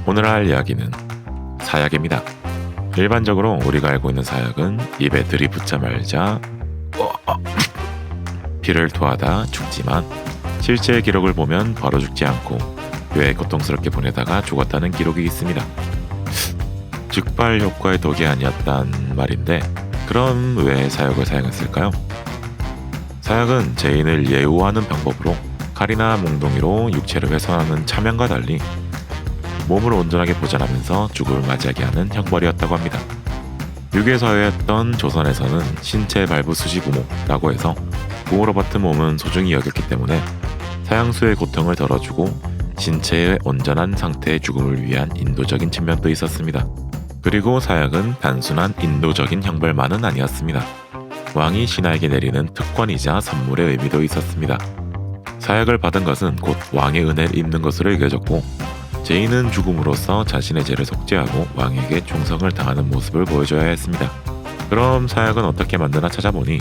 오늘 할 이야기는 사약입니다. 일반적으로 우리가 알고 있는 사약은 입에 들이붓자마자 피를 토하다 죽지만 실제 기록을 보면 바로 죽지 않고 꽤 고통스럽게 보내다가 죽었다는 기록이 있습니다. 즉발 효과의 덕이 아니었단 말인데 그럼 왜 사약을 사용했을까요? 사약은 죄인을 예우하는 방법으로 칼이나 몽둥이로 육체를 훼손하는 차명과 달리 몸을 온전하게 보존하면서 죽음을 맞이하게 하는 형벌이었다고 합니다. 유괴사회였던 조선에서는 신체 발부 수시부모라고 해서 부모로부터 몸은 소중히 여겼기 때문에 사형수의 고통을 덜어주고 신체의 온전한 상태의 죽음을 위한 인도적인 측면도 있었습니다. 그리고 사약은 단순한 인도적인 형벌만은 아니었습니다. 왕이 신하에게 내리는 특권이자 선물의 의미도 있었습니다. 사약을 받은 것은 곧 왕의 은혜를 입는 것으로 여겨졌고 죄인은 죽음으로써 자신의 죄를 속죄하고 왕에게 충성을 다하는 모습을 보여줘야 했습니다. 그럼 사약은 어떻게 만드나 찾아보니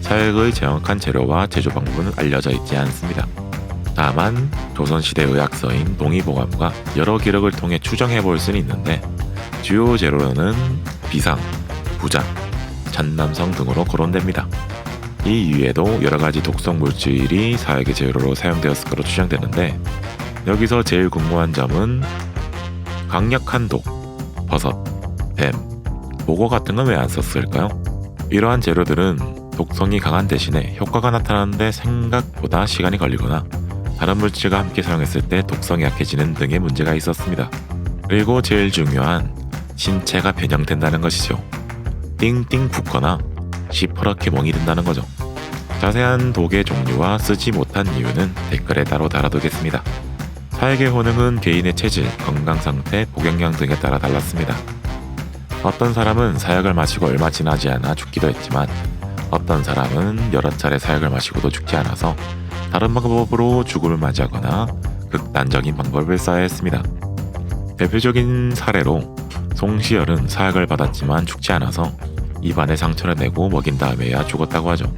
사약의 정확한 재료와 제조 방법은 알려져 있지 않습니다. 다만 조선시대 의학서인 동의보감과 여러 기록을 통해 추정해 볼 수는 있는데 주요 재료는 비상, 부장, 잔남성 등으로 거론됩니다. 이 이외에도 여러가지 독성 물질이 사약의 재료로 사용되었을 것으로 추정되는데 여기서 제일 궁금한 점은 강력한 독, 버섯, 뱀, 보고 같은 건 왜 안 썼을까요? 이러한 재료들은 독성이 강한 대신에 효과가 나타나는데 생각보다 시간이 걸리거나 다른 물질과 함께 사용했을 때 독성이 약해지는 등의 문제가 있었습니다. 그리고 제일 중요한 신체가 변형된다는 것이죠. 띵띵 붓거나 시퍼렇게 멍이 든다는 거죠. 자세한 독의 종류와 쓰지 못한 이유는 댓글에 따로 달아두겠습니다. 사약의 효능은 개인의 체질, 건강 상태, 복용량 등에 따라 달랐습니다. 어떤 사람은 사약을 마시고 얼마 지나지 않아 죽기도 했지만 어떤 사람은 여러 차례 사약을 마시고도 죽지 않아서 다른 방법으로 죽음을 맞이하거나 극단적인 방법을 써야 했습니다. 대표적인 사례로 송시열은 사약을 받았지만 죽지 않아서 입안에 상처를 내고 먹인 다음에야 죽었다고 하죠.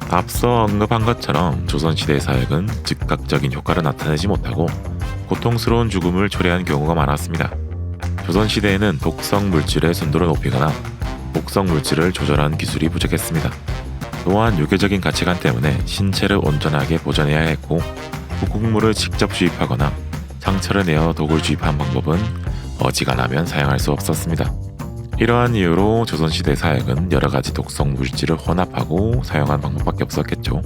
앞서 언급한 것처럼 조선시대의 사약은 즉각적인 효과를 나타내지 못하고 고통스러운 죽음을 초래한 경우가 많았습니다. 조선시대에는 독성 물질의 순도를 높이거나 독성 물질을 조절하는 기술이 부족했습니다. 또한 유교적인 가치관 때문에 신체를 온전하게 보존해야 했고 국물을 직접 주입하거나 상처를 내어 독을 주입한 방법은 어지간하면 사용할 수 없었습니다. 이러한 이유로 조선시대 사약은 여러가지 독성 물질을 혼합하고 사용한 방법밖에 없었겠죠.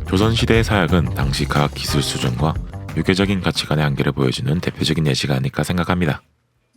조선시대의 사약은 당시 과학기술 수준과 유교적인 가치관의 한계를 보여주는 대표적인 예시가 아닐까 생각합니다.